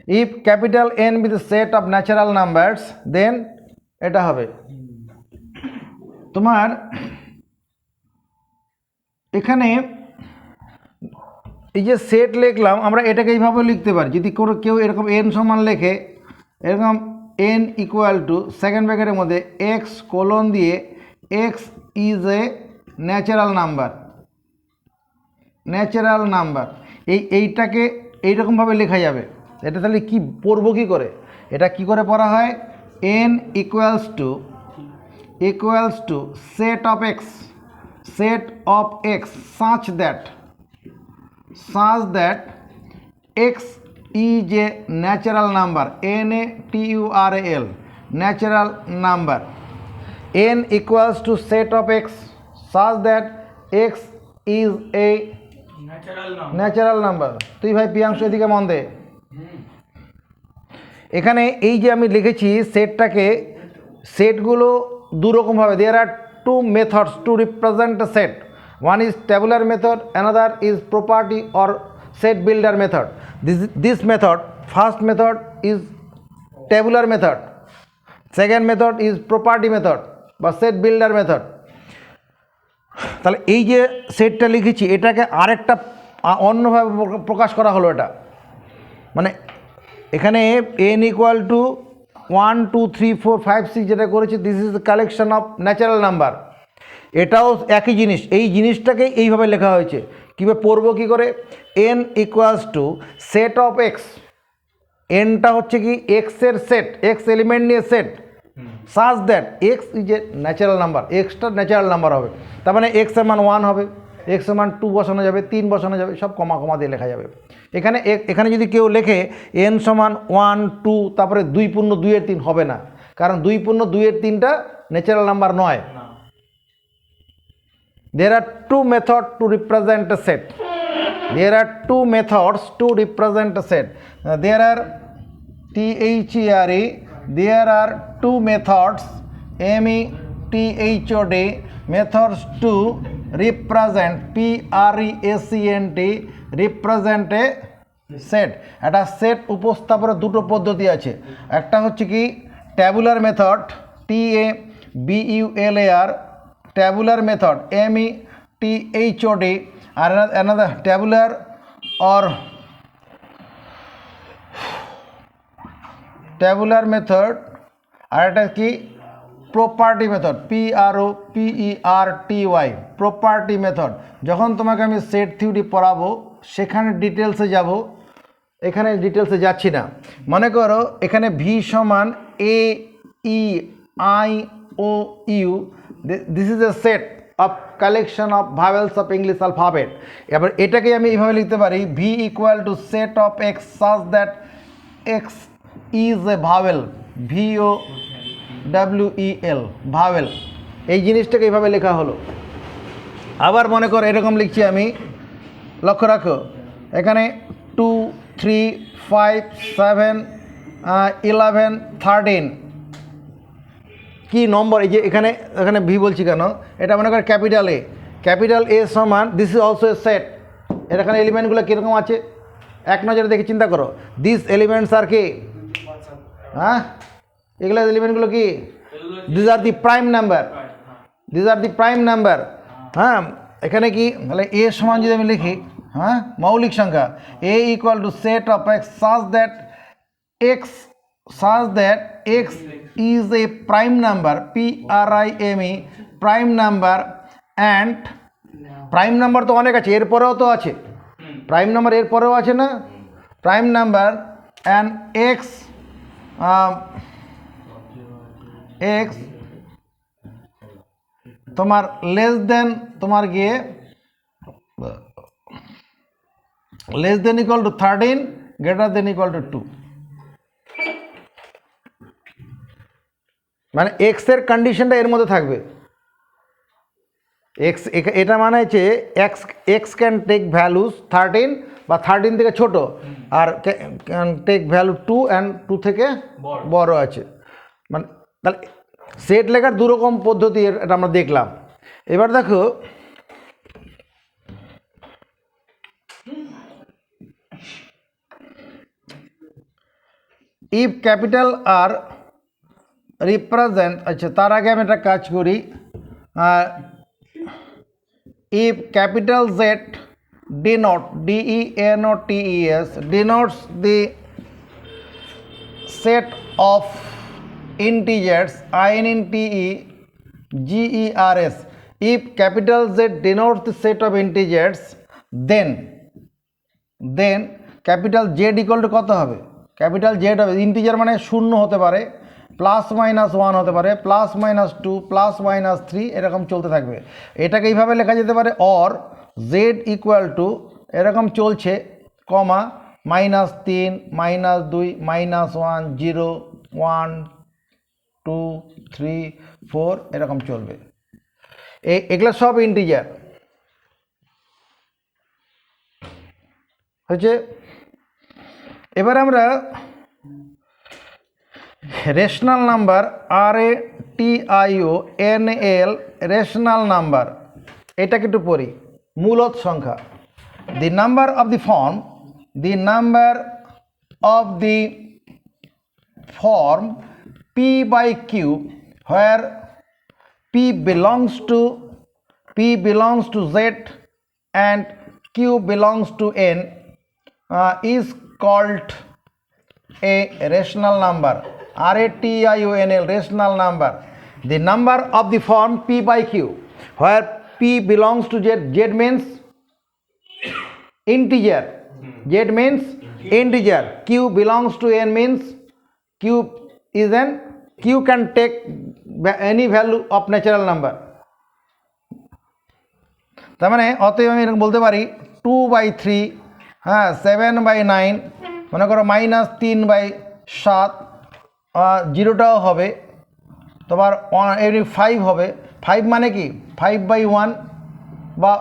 If capital N with set of natural numbers then এটা হবে তোমার এখানে এই যে সেট লিখলাম আমরা এটাকে এইভাবে লিখতে পারি যদি কোনো কেউ এরকম এন সমান লেখে এরকম এন ইকুয়াল টু সেকেন্ড ব্র্যাকেটের মধ্যে এক্স কোলন দিয়ে x is a natural number এইটাকে এইরকমভাবে লেখা যাবে। এটা তাহলে কি পড়বো কী করে, এটা কি করে পড়া হয়, N equals to set of x such that x is a natural number NATURAL natural number n equals to set of x such that x is a natural number. তুই ভাই প্রিয়াংশু এদিকে মন দে। এখানে এই যে আমি লিখেছি সেটটাকে, সেটগুলো দুরকমভাবে, there are two methods to represent a set. One is tabular method, another is property or set builder method. This method, first method is tabular method, second method is property method বা set builder method। তাহলে এই যে সেটটা লিখেছি এটাকে আরেকটা অন্যভাবে প্রকাশ করা হলো। এটা মানে এখানে n ইকুয়াল টু 1 2 3 4 5 6 যেটা করেছি, this is the collection of natural number. এটাও একই জিনিস, এই জিনিসটাকেই এইভাবে লেখা হয়েছে। কীভাবে পড়বো কী করে, n equals to set of x, এনটা হচ্ছে কি এক্সের সেট, এক্স এলিমেন্ট নিয়ে set, such that x is a natural number, এক্সটা ন্যাচারাল নাম্বার হবে। তার মানে এক্স এর মান 1 হবে, এক্স এর মান 2 বসানো যাবে, 3 বসানো যাবে, সব কমা দিয়ে লেখা যাবে। এখানে যদি কেউ লেখে এন সমান 1 2 তারপরে 2 পূর্ণ 2 এর 3 হবে না, কারণ 2 পূর্ণ 2 এর 3টা ন্যাচারাল নাম্বার নয়। There are two methods to represent a set. There are two methods to represent a set. There are THERE. There are two methods, METHOD, methods to represent, PRESENT, represent a set. একটা set উপস্থাপনের দুটো পদ্ধতি আছে। একটা হচ্ছে কি tabular method, TABULAR, tabular method, METHOD, and another tabular method, আর এটা কি property method, PROPERTY, property method. যখন তোমাকে আমি সেট থিওরি পড়াবো সেখানে ডিটেলসে যাব, এখানে ডিটেলসে যাচ্ছি না। মনে করো এখানে V সমান AEIOU, this is a set of collection of vowels of English alphabet। এবার এটাকে আমি এইভাবে লিখতে পারি, V equal to set of x such that x is a vowel, VOWEL, vowel। এই জিনিসটাকে এইভাবে লেখা হলো। আবার মনে করো এরকম লিখছি আমি, লক্ষ্য রাখো এখানে 2 3 5 7 11 13 কি নম্বর, এই যে এখানে ভি বলছি কেন, এটা মনে করেন ক্যাপিটাল এ সমান, this is also a set. এখানে এলিমেন্টগুলো কীরকম আছে এক নজরে দেখে চিন্তা করো, দিস এলিমেন্টস আর কি, হ্যাঁ এগুলো এলিমেন্টগুলো কি, this are the prime number, হ্যাঁ এখানে কি, তাহলে এ সমান যদি আমি লিখি, হ্যাঁ মৌলিক সংখ্যা, A equal to set of x such that x is a prime number, PRIME, prime number, and prime number তো অনেক আছে, এরপরেও তো আছে প্রাইম নাম্বার, এরপরেও আছে না প্রাইম নাম্বার, and x তোমার লেস দেন, তোমার গিয়ে less than equal to 13, greater than equal to 2। মানে এক্স এর কন্ডিশনটা এর মধ্যে থাকবে। এক্স, এটা মানে হচ্ছে এক্স ক্যান টেক ভ্যালুস 13 বা 13 থেকে ছোট, আর ক্যান টেক ভ্যালু 2 অ্যান্ড 2 থেকে বড় আছে। মানে তাহলে সেট লেখার দুরকম পদ্ধতি, এটা আমরা দেখলাম। এবার দেখো ইফ ক্যাপিটাল আর রিপ্রেজেন্ট, আচ্ছা তার আগে আমি একটা কাজ করি, if capital Z denote DENOTES denotes the set of integers INTEGERS, if capital Z denotes the set of integers, then capital Z equal to কত হবে? ক্যাপিটাল জেড হবে, ইন্টিজার মানে শূন্য হতে পারে, প্লাস মাইনাস ওয়ান হতে পারে, plus minus two, plus minus three, এরকম চলতে থাকবে। এটাকে এইভাবে লেখা যেতে পারে, অর জেড ইকুয়াল টু এরকম চলছে, কমা মাইনাস তিন, মাইনাস দুই, minus one, zero, one, two, three, four, এরকম চলবে। এগুলো সব ইন্টিজার হচ্ছে। এবার আমরা rational number RATIONAL rational number এটাকে একটু পড়ি। মূলদ সংখ্যা, the number of the form P by Q where P belongs to Z and Q belongs to N is called a rational number. RATIONAL rational number. The number of the form P by Q where P belongs to Z, Z means integer, Z means integer, Q belongs to N means Q is an, Q can take any value of natural number। তার মানে অতএব আমি এরকম বলতে পারি 2/3, হ্যাঁ 7/9, মনে করো মাইনাস 3/7, জিরোটাও হবে, তোমার এমনি 5 হবে, 5 মানে কি 5/1 বা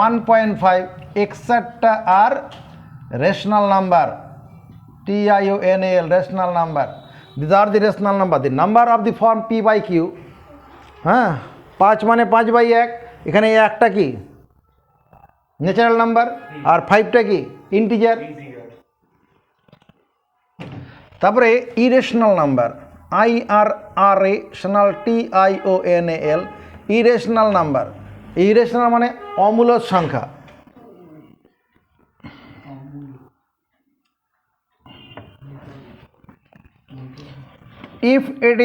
1.5, এক্সেট্রা আর rational number, TIONAL rational number. This are the rational number, the number of the form P by Q, হ্যাঁ 5 মানে 5/1, এখানে একটা কি ন্যাচারাল নাম্বার আর 5টা কি ইন্টিজার। তারপরে irrational number, IRRATIONAL irrational number. Irrational মানে অমূলদ সংখ্যা। If it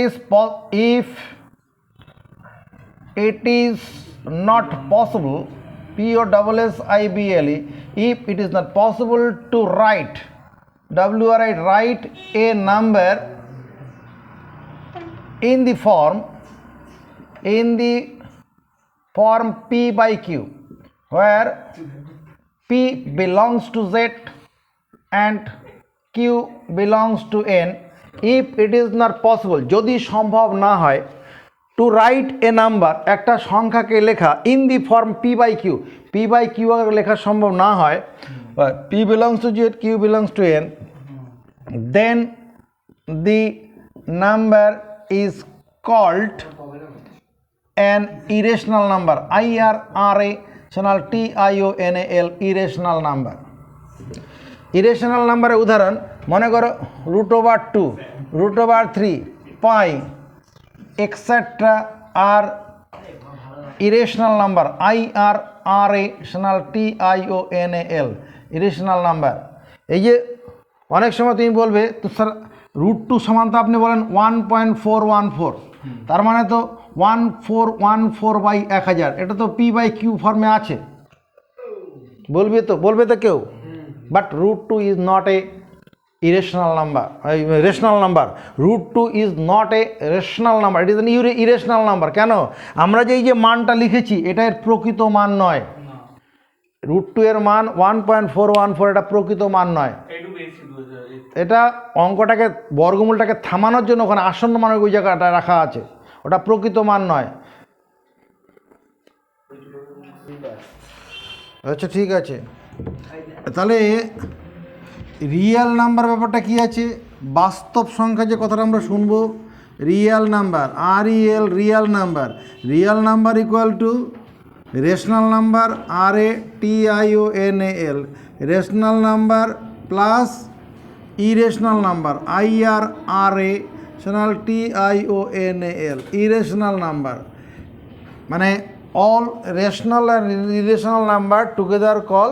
is not possible, POSSIBLE, if it is not possible to write, write a number in the form P by Q where P belongs to Z and Q belongs to N, if it is not possible, যদি সম্ভব না হয়, two write a number একটা সংখ্যাকে লেখা in the form P by Q, P by Q লেখা সম্ভব না হয়, P belongs to Z, Q belongs to N, then the number is called an irrational number, IRRATIONAL irrational number। Irrational নাম্বারের উদাহরণ মনে করো √2, √3, পাই, এক্সেট্রা আর irrational number, IRRATIONAL irrational number. এই যে অনেক সময় তুমি বলবে তো স্যার √2 সমান তো আপনি বলেন 1.414, তার মানে তো 1414/1000, এটা তো P by Q ফর্মে আছে, বলবে তো কেউ, but √2 is not a irrational number, rational number, √2 is not a rational number, it is an irrational number। কেন? আমরা যে এই যে মানটা লিখেছি এটা এর প্রকৃত মান নয়, √2 এর মান 1.414, এটা প্রকৃত মান নয়, এটা অঙ্কটাকে বর্গমূলটাকে থামানোর জন্য ওখানে আসন্ন মানের ওই জায়গাটা রাখা আছে, ওটা প্রকৃত মান নয়। আচ্ছা ঠিক আছে, তাহলে রিয়েল নাম্বার ব্যাপারটা কি আছে, বাস্তব সংখ্যা যে কথাটা আমরা শুনবো, real number, REL real number equal to rational number RATIONAL rational number plus irrational number, IRRATIONAL, irrational number মানে all rational and irrational number together call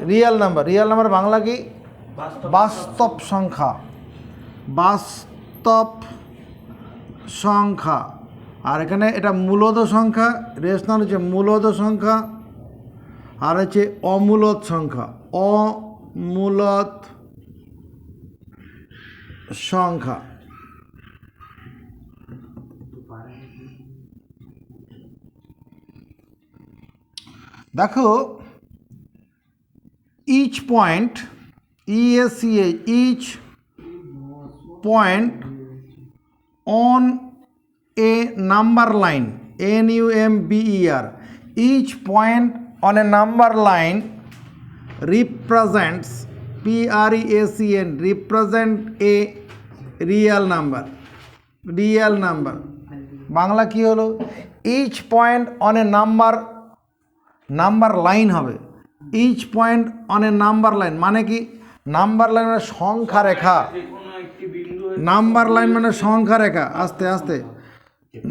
real number. Real number Bangla কি? বাস্তব সংখ্যা, বাস্তব সংখ্যা। আর এখানে এটা মূলদ সংখ্যা, রেশনাল হচ্ছে মূলদ সংখ্যা, আর হচ্ছে অমূলদ সংখ্যা, অমূলদ সংখ্যা। দেখো each point, EACH, each point on a number line, NUMBER, each point on a number line represents, PREACN, represent a real number, real number। Bangla কি হলো? each point on a number line হবে, each point on a number line মানে কি? Number line মানে সংখ্যা রেখা, number line মানে সংখ্যা রেখা। আস্তে আস্তে,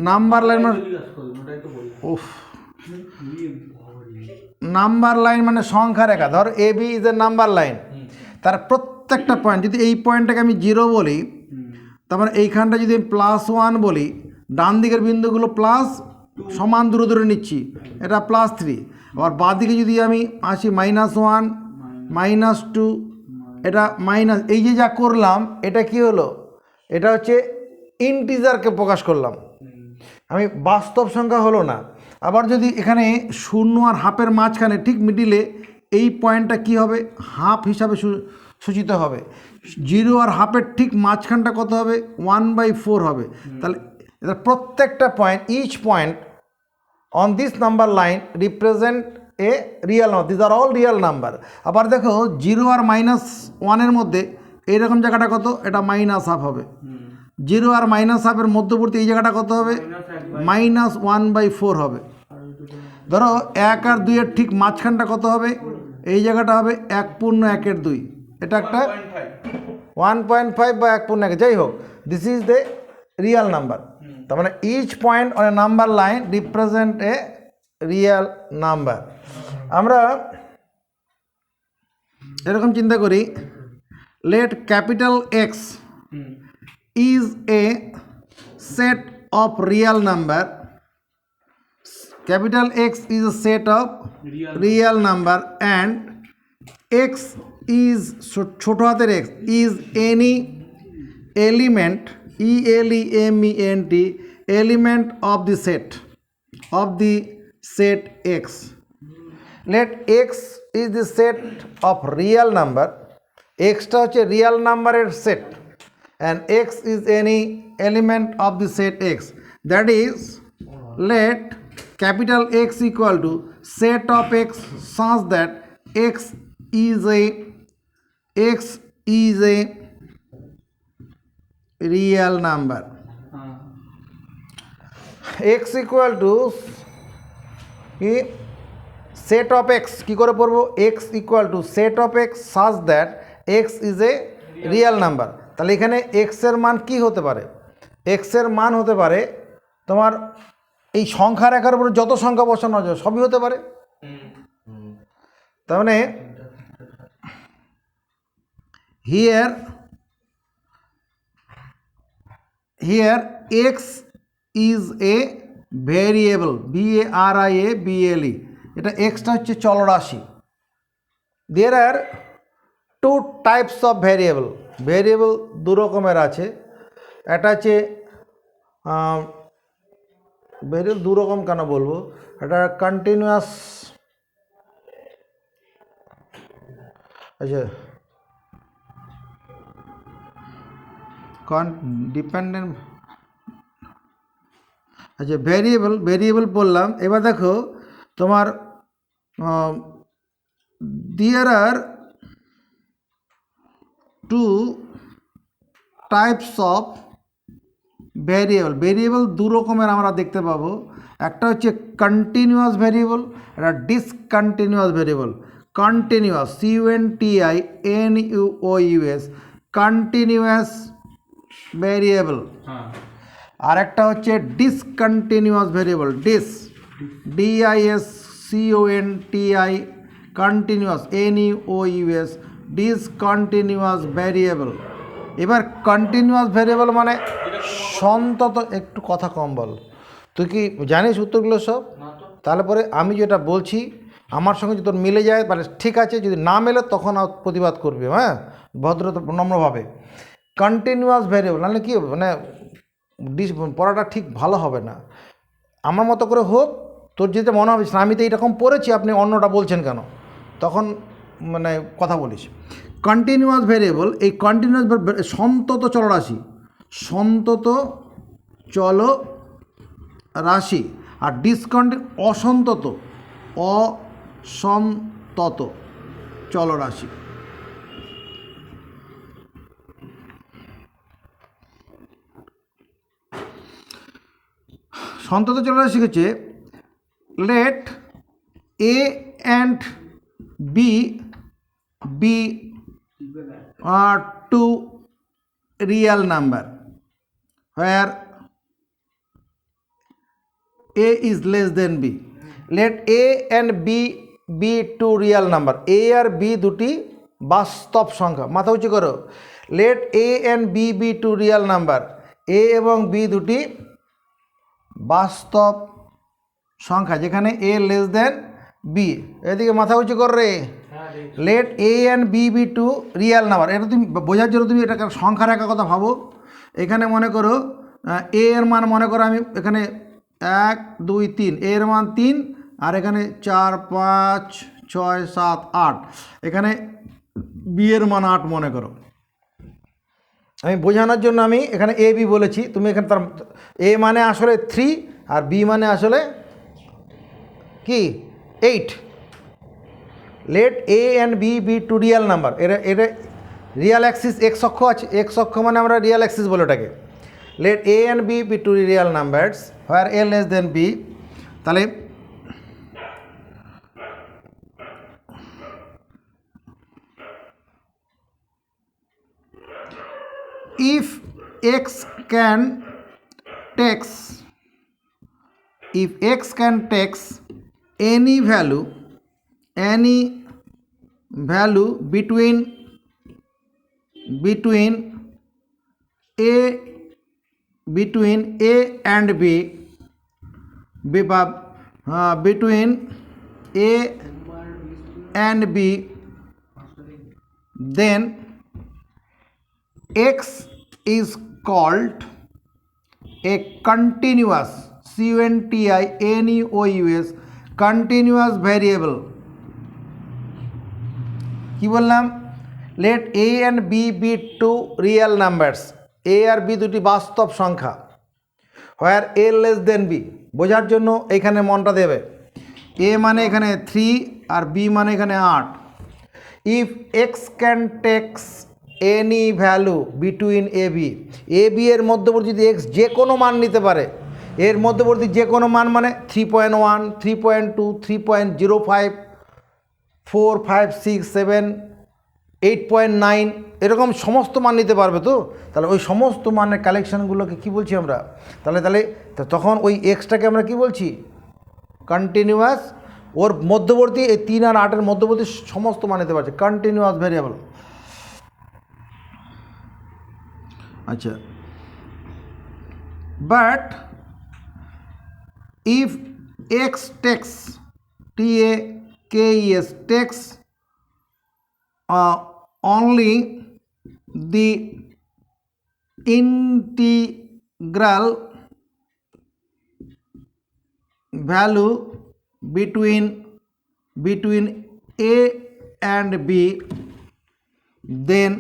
নাম্বার লাইন মানে উফ, নাম্বার লাইন মানে সংখ্যা রেখা। ধর A B is a number line, তার প্রত্যেকটা পয়েন্ট, যদি এই পয়েন্টটাকে আমি 0 বলি, তারপরে এইখানটা যদি আমি +1 বলি, ডান দিকের বিন্দুগুলো প্লাস সমান দূরে দূরে নিচ্ছি, এটা +3। আবার বাঁ দিকে যদি আমি আসি -1, -2, এটা মাইনাস, এই যে যা করলাম এটা কি হলো? এটা হচ্ছে ইন্টিজারকে প্রকাশ করলাম, আমি বাস্তব সংখ্যা হলো না। আবার যদি এখানে 0 আর হাফের মাঝখানে ঠিক মিডিলে এই পয়েন্টটা কি হবে? হাফ হিসাবে সূচিত হবে। 0 আর হাফের ঠিক মাঝখানটা কত হবে? 1/4 হবে। তাহলে এটা প্রত্যেকটা point, each point on this number line represent a real number, these are all real number। আবার দেখো 0 আর -1 এর মধ্যে এইরকম জায়গাটা কত? এটা -1/2 হবে। 0 আর -1/2 এর মধ্যবর্তী এই জায়গাটা কত হবে? -1/4 হবে। ধরো 1 আর 2 এর ঠিক মাঝখানটা কত হবে? এই জায়গাটা হবে 1/1/2, এটা একটা 1.5 বা 1/1, যাই হোক, this is the real number. তার মানে each point on a number line represent a real number. আমরা এরকম চিন্তা করি, let capital X is a set of real number, capital X is a set of real number and X is, ছোটো হাতের X, is any element, ELEMENT, element of the set X. Let X is the set of real number, X টা হচ্ছে real number-এর set, and X is any element of the set X. That is, let capital X equal to set of X such that X is a real number। X equal to কি? set of X কি করে পড়বো? X equal to set of X such that X is a real number। তাহলে এখানে X এর মান কি হতে পারে? X এর মান হতে পারে তোমার এই সংখ্যা রেখার উপরে যত সংখ্যা বসানো যায় সবই হতে পারে। তার মানে here X is a variable, variable, এটা Xটা হচ্ছে চলরাশি। There are two types of variable, variable দু রকমের আছে। একটা হচ্ছে ভেরিয়েবল দু রকম কেন বলবো, এটা কন্টিনিউয়াস, আচ্ছা ডিপেন্ডেন্ট, আচ্ছা ভেরিয়েবল বললাম। এবার দেখো তোমার there are two types of variable দু রকমের আমরা দেখতে পাবো। একটা হচ্ছে কন্টিনিউয়াস ভেরিয়েবল, একটা discontinuous variable. Continuous, CONTINUOUS, continuous variable. আর একটা হচ্ছে discontinuous variable, DISCONTI, continuous NEOUS, discontinuous variable. এবার কন্টিনিউয়াস ভেরিয়েবল মানে সন্তত, একটু কথা কম বল, তুই কি জানিস উত্তরগুলো সব? তাহলে পরে আমি যেটা বলছি আমার সঙ্গে যদি তোর মিলে যায় মানে ঠিক আছে, যদি না মেলে তখন প্রতিবাদ করবি, হ্যাঁ, ভদ্রতা নম্রভাবে। কন্টিনিউয়াস ভেরিয়েবল নাহলে কী হবে, মানে পড়াটা ঠিক ভালো হবে না। আমার মতো করে হোক, তোর যেটা মনে হবে আমি তো এইরকম পড়েছি, আপনি অন্যটা বলছেন কেন, তখন মানে কথা বলিস। কন্টিনিউয়াস ভেরিয়েবল, এই কন্টিনিউয়াস সন্তত চলরাশি, সন্তত চল রাশি। আর অসন্তত, অসন্তত চলরাশি। সন্তত চলরাশি হচ্ছে let A and B be two real number where A is less than B. Let A and B be two real number. A R B দুটি বাস্তব সংখ্যা। মাথা উঁচু করো। Let A and B be two real number. A এবং B দুটি বাস্তব সংখ্যা যেখানে A less than B। এদিকে মাথা উঁচু কর রে। Let A and B be two real number. এটা তুমি বোঝার জন্য তুমি এটাকে সংখ্যার একটা কথা ভাবো। এখানে মনে করো A এর মান মনে করো আমি এখানে 1 2 3, A এর মান 3, আর এখানে 4 5 6 7 8, এখানে B এর মান 8 মনে করো। আমি বোঝানোর জন্য আমি এখানে A B বলেছি, তুমি এখানে তার A মানে আসলে 3 আর B মানে আসলে কি 8। Let A and B be two real number. এটা রিয়াল অ্যাক্সিস এক্স অক্ষ আছে, এক্স অক্ষ মানে আমরা রিয়াল অ্যাক্সিস বলে ওটাকে। Let A and B be two real numbers where A less than B. তাহলে if x can takes any value between A and B, between A and B, then x is called a continuous, CONTINUOUS, continuous variable. কি বললাম? Let A and B be two real numbers. A R B দুটি বাস্তব সংখ্যা where A less than B। বোঝার জন্য এখানে মনটা দেবে। A মানে এখানে 3 আর B মানে এখানে 8। If x can takes any value between AB, AB এর মধ্যবর্তী যদি x যে কোনো মান নিতে পারে, এর মধ্যবর্তী যে কোনো মান মানে 3.1 3.2 3.05 4 5 6 7 8.9 এরকম সমস্ত মান নিতে পারবে। তো তাহলে ওই সমস্ত মানের কালেকশানগুলোকে কী বলছি আমরা? তাহলে তখন ওই এক্সটাকে আমরা কী বলছি? কন্টিনিউয়াস। ওর মধ্যবর্তী এই 3 আর 8-এর মধ্যবর্তী সমস্ত মান নিতে পারছে, কন্টিনিউয়াস ভেরিয়েবল। আচ্ছা, but if x takes takes only the integral value between A and B, then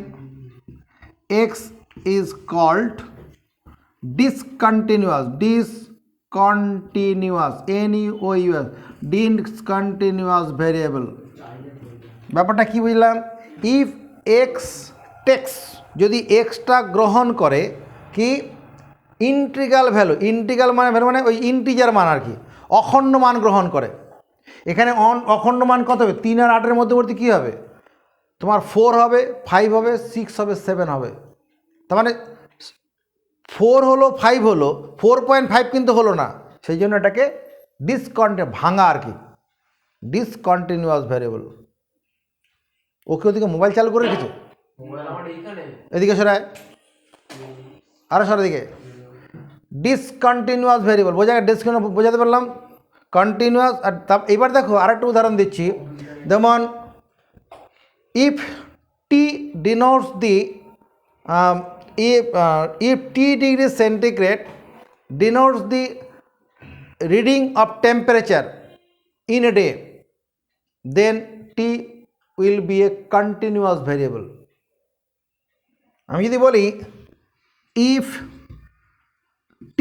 x is called discontinuous, NEOUS, discontinuous variable। ব্যাপারটা কি বুঝলাম? ইফ এক্স টেক্স, যদি এক্সটা গ্রহণ করে কি ইন্টিগ্রাল ভ্যালু, ইন্টিগ্রাল মানে ভ্যালু মানে ওই ইন্টিজার মান আর কি, অখণ্ড মান গ্রহণ করে। এখানে অখণ্ড মান কত হবে? 3 আর 8-এর মধ্যবর্তী কী হবে? তোমার 4 হবে, 5 হবে, 6 হবে, 7 হবে। তার মানে 4 হলো, 5 হলো, 4.5 কিন্তু হলো না, সেই জন্য এটাকে ভাঙা আর কি, ডিসকন্টিনিউয়াস ভ্যারিয়েবল। ওকে ওদিকে মোবাইল চালু করে রেখেছে, এদিকে সরায়, আরও সর দিকে। ডিসকন্টিনিউয়াস ভ্যারিয়েবল বোঝাতে পারলাম, কন্টিনিউয়াস। আর এবার দেখো আরেকটা উদাহরণ দিচ্ছি, যেমন if T denotes the if T degree centigrade denotes the reading of temperature in a day, then T will be a continuous variable. আমি যদি বলি if T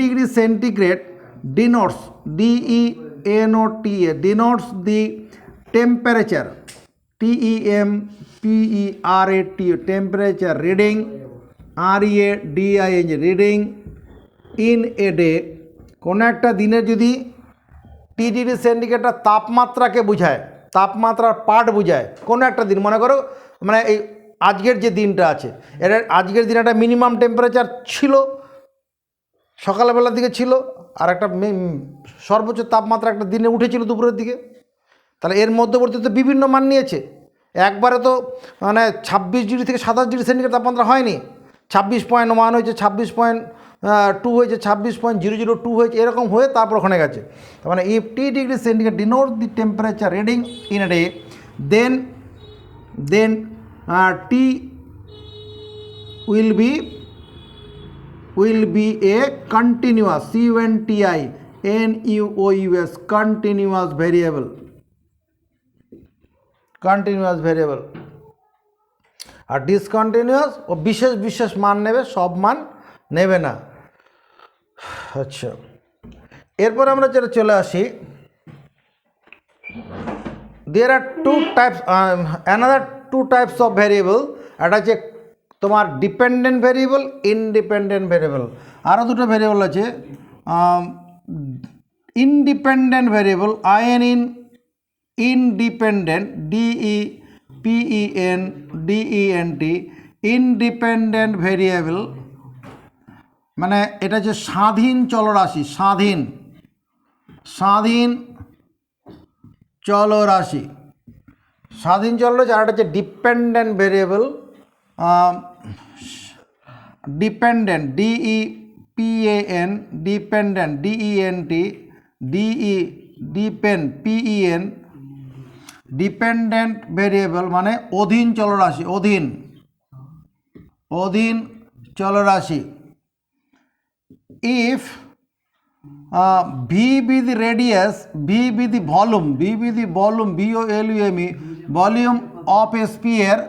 degree centigrade denotes DENOTA denotes the temperature TEMPERAT temperature reading READING reading in a day, কোনো একটা দিনে যদি টি degree সেন্টিগ্রেডটা তাপমাত্রাকে বোঝায়, তাপমাত্রার part বোঝায়, কোনো একটা দিন মনে করো, মানে এই আজকের যে দিনটা আছে, এর আজকের দিনে একটা মিনিমাম টেম্পারেচার ছিল, সকালবেলার দিকে ছিল, আর একটা সর্বোচ্চ তাপমাত্রা একটা দিনে উঠেছিল দুপুরের দিকে। তাহলে এর মধ্যবর্তী তো বিভিন্ন মান নিয়েছে, একবারে তো মানে 26 ডিগ্রি থেকে 27 ডিগ্রি সেন্টিগ্রেড তাপমাত্রা হয়নি, 26.1 হয়েছে, 26.2 হয়েছে, 26.002 হয়েছে, এরকম হয়ে তারপর ওখানে গেছে। তার মানে if T degree centigrade denote the temperature reading in a day, then T will be a continuous CONTINUOUS continuous variable, আর ডিসকন্টিনিউয়াস ও বিশেষ মান নেবে, সব মান নেবে না। আচ্ছা, এরপর আমরা যেটা চলে আসি, there are another two types of variable, একটা হচ্ছে তোমার ডিপেন্ডেন্ট ভেরিয়েবল, ইনডিপেন্ডেন্ট ভেরিয়েবল। আরও দুটো ভেরিয়েবল আছে, independent variable independent DEPENDENT independent variable, মানে এটা হচ্ছে স্বাধীন চলরাশি, স্বাধীন চলরাশি, আর একটা হচ্ছে dependent variable, dependent dependent dependent variable মানে অধীন চলরাশি, অধীন চলরাশি। if V be the radius, V be the volume, volume of a sphere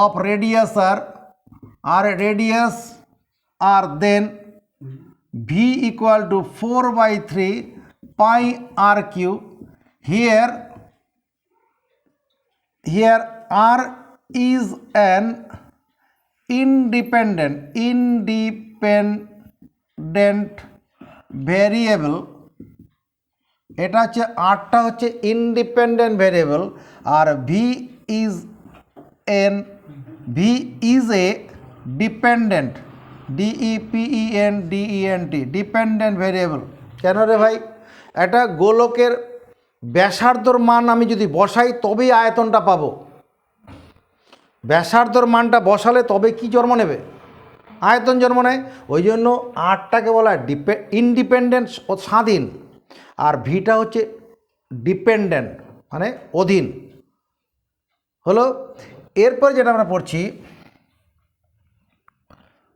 of radius r, then V equal to 4/3 pi r cube. Here r is an independent variable, এটা হচ্ছে আরটা হচ্ছে independent variable, আর V is a dependent DEPENDENT dependent variable. কেন রে ভাই? একটা গোলকের ব্যাসার্ধর মান আমি যদি বসাই তবেই আয়তনটা পাবো, ব্যাসার্ধর মানটা বসালে তবে কি জন্ম নেবে? আয়তন জন্ম নেয়। ওই জন্য আরটাকে বলা হয় ইন্ডিপেন্ডেন্ট ও স্বাধীন, আর ভিটা হচ্ছে ডিপেন্ডেন্ট মানে অধীন হলো। এরপর যেটা আমরা পড়ছি,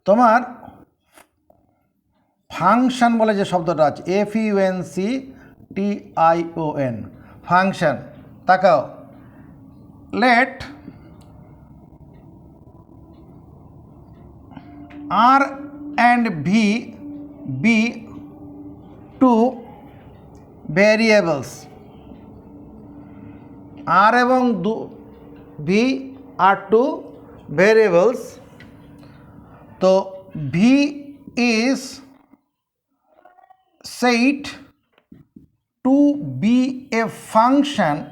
তোমার ফাংশন বলে যে শব্দটা আছে, FUNCTION ফাংশন। তাকাও, late R and V be two variables, R এবং V are two variables. তো V is said to be a function,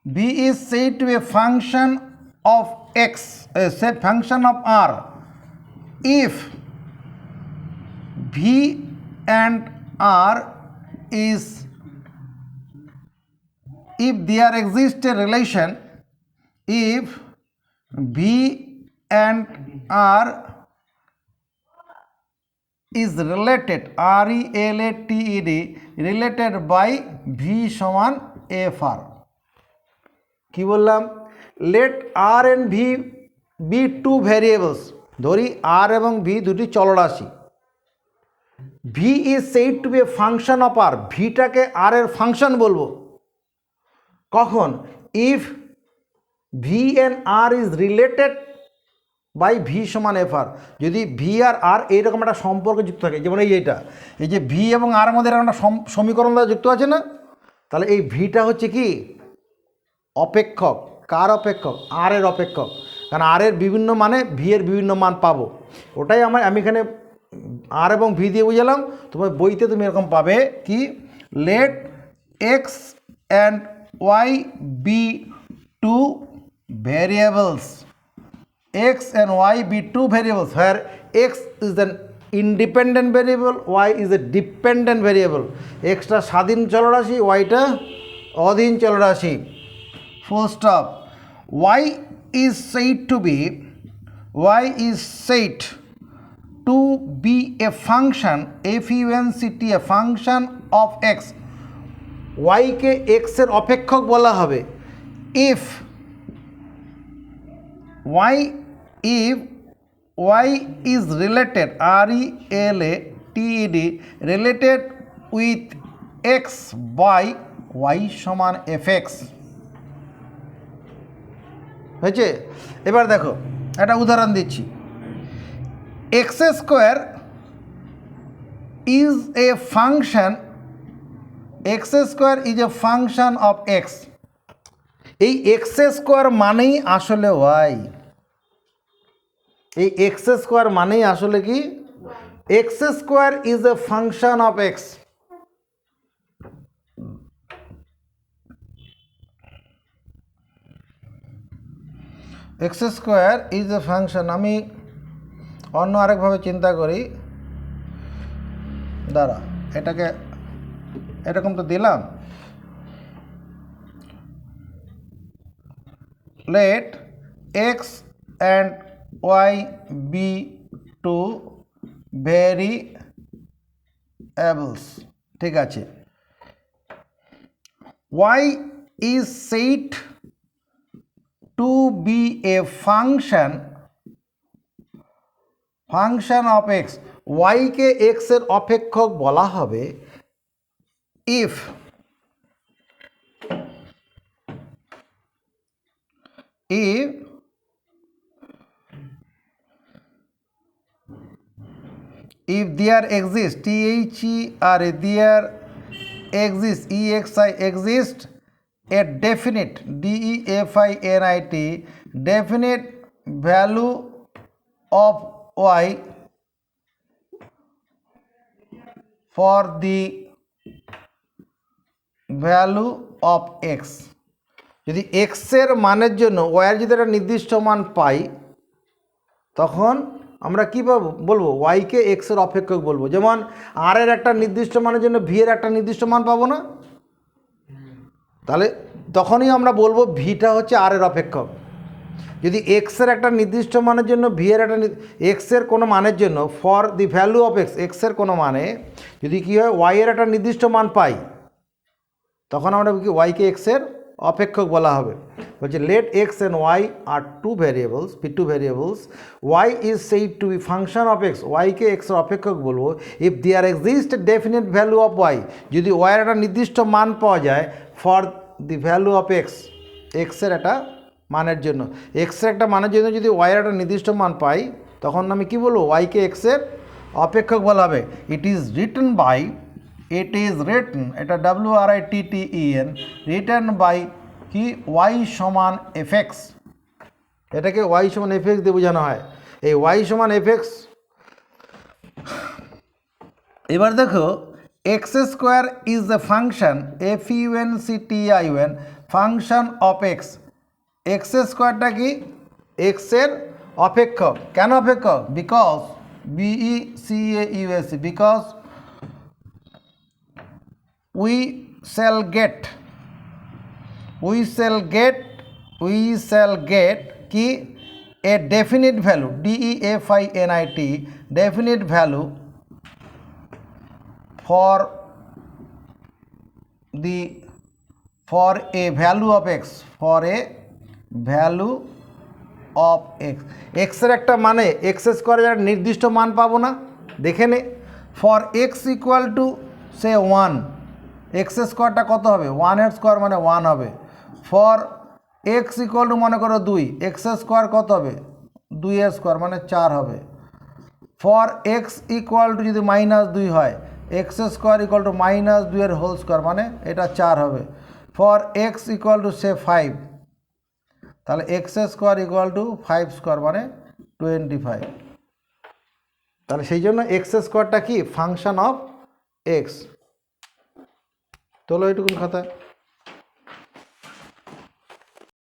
b is said to be a function of x, say function of r, if v and r is, if there exists a relation, if v and r is related, related, related by v সমান fr। কি বললাম, let r and v be two variables, ধরি r এবং v দুটি চলরাশি, v is said to be a function of r, ভটাকে r এর function বলবো কখন, if v and r is related by V সমান এফ আর, যদি ভি আর আর এইরকম একটা সম্পর্ক যুক্ত থাকে, যেমন এইটা, এই যে ভি এবং আর মধ্যে এরকম একটা সমীকরণ দ্বারা যুক্ত আছে না, তাহলে এই ভিটা হচ্ছে কি অপেক্ষক। কার অপেক্ষক? আর এর অপেক্ষক, কারণ আর এর বিভিন্ন মানে ভি এর বিভিন্ন মান পাবো, ওটাই আমি এখানে আর এবং ভি দিয়ে বুঝালাম। তোমার বইতে তুমি এরকম পাবে কি, let x and Y be two variables, x and y be two variables where x is an independent variable, y is a dependent variable, x টা স্বাধীন চলরাশি, y টা অধীন চলরাশি, full stop। y is said to be a function, f-u-n-c-t, a function of x, y K x এর অপেক্ষক বলা হবে if y is related, related, related with x by y সমান fx। হয়েছে? এবার দেখো একটা উদাহরণ দিচ্ছি, x square is a function, x square is a function of x, এই x স্কোয়ার মানেই আসলে y, এই এক্স স্কোয়ার মানেই আসলে কি, x square is a function of x. X square is a function, আমি অন্য আরেকভাবে চিন্তা করি, দাঁড়া এটাকে এরকম তো দিলাম, let x and y be two variables, ঠিক আছে, y is said to be a function of x, y K x এর অপেক্ষক বলা হবে if there exists, there exists, exist a definite, definite value of y for the value of x, যদি x এর মানের জন্য y এর যদি একটা নির্দিষ্ট মান পাই, তখন আমরা কী বলবো, y কে x এর অপেক্ষক বলবো। যেমন r এর একটা নির্দিষ্ট মানের জন্য v এর একটা নির্দিষ্ট মান পাবো না, তাহলে তখনই আমরা বলবো ভিটা হচ্ছে r এর অপেক্ষক। যদি x এর একটা নির্দিষ্ট মানের জন্য v এর একটা x এর কোনো মানের জন্য for the value of x এর কোনো মানে যদি কী হয় y এর একটা নির্দিষ্ট মান পাই, তখন আমরা কি y কে x এর অপেক্ষক বলা হবে। বলছে let x and y are two variables, y is said to be function of x, ওয়াইকে এক্স এর অপেক্ষক বলবো if there exist definite value of y, যদি ওয়াইয়ের একটা নির্দিষ্ট মান পাওয়া যায় for the value of x, এক্সের একটা মানের জন্য, এক্সের একটা মানের জন্য যদি ওয়াইয়ের একটা নির্দিষ্ট মান পাই, তখন আমি কি বলবো, ওয়াইকে এক্সের অপেক্ষক বলা হবে। ইট ইজ রিটেন, এটা WRITTEN, রিটেন বাই কি ওয়াই সমান এফএক্স, এটাকে ওয়াই সমান এফএক্স দিয়ে বোঝানো হয়। এই ওয়াই সমান এফএক্স এবার দেখো x square is the function FUNCTION function of x. X স্কোয়ারটা কি এক্সের অপেক্ষক। কেন অপেক্ষক? Because BECAUSE because we shall get কি a definite value DEFINIT definite value for a value of x x এর একটা মানে x স্কোয়ারের একটা নির্দিষ্ট মান পাবো না, দেখে নে। For x equal to say 1, x স্কোয়ারটা কত হবে? 1 এর স্কোয়ার মানে 1 হবে। ফর x ইকুয়াল টু মনে করো 2, এক্স স্কোয়ার কত হবে? 2 এর স্কোয়ার মানে 4 হবে। ফর x ইকুয়াল টু যদি -2 হয়, এক্স স্কোয়ার ইকুয়াল টু -2 এর হোল স্কোয়ার মানে এটা 4 হবে। ফর x ইকুয়াল টু সে 5, তাহলে x square equal to 5 square মানে 25। তাহলে সেই জন্য এক্স স্কোয়ারটা কি ফাংশন অফ এক্স। তোলো এটুকুন খাতায়।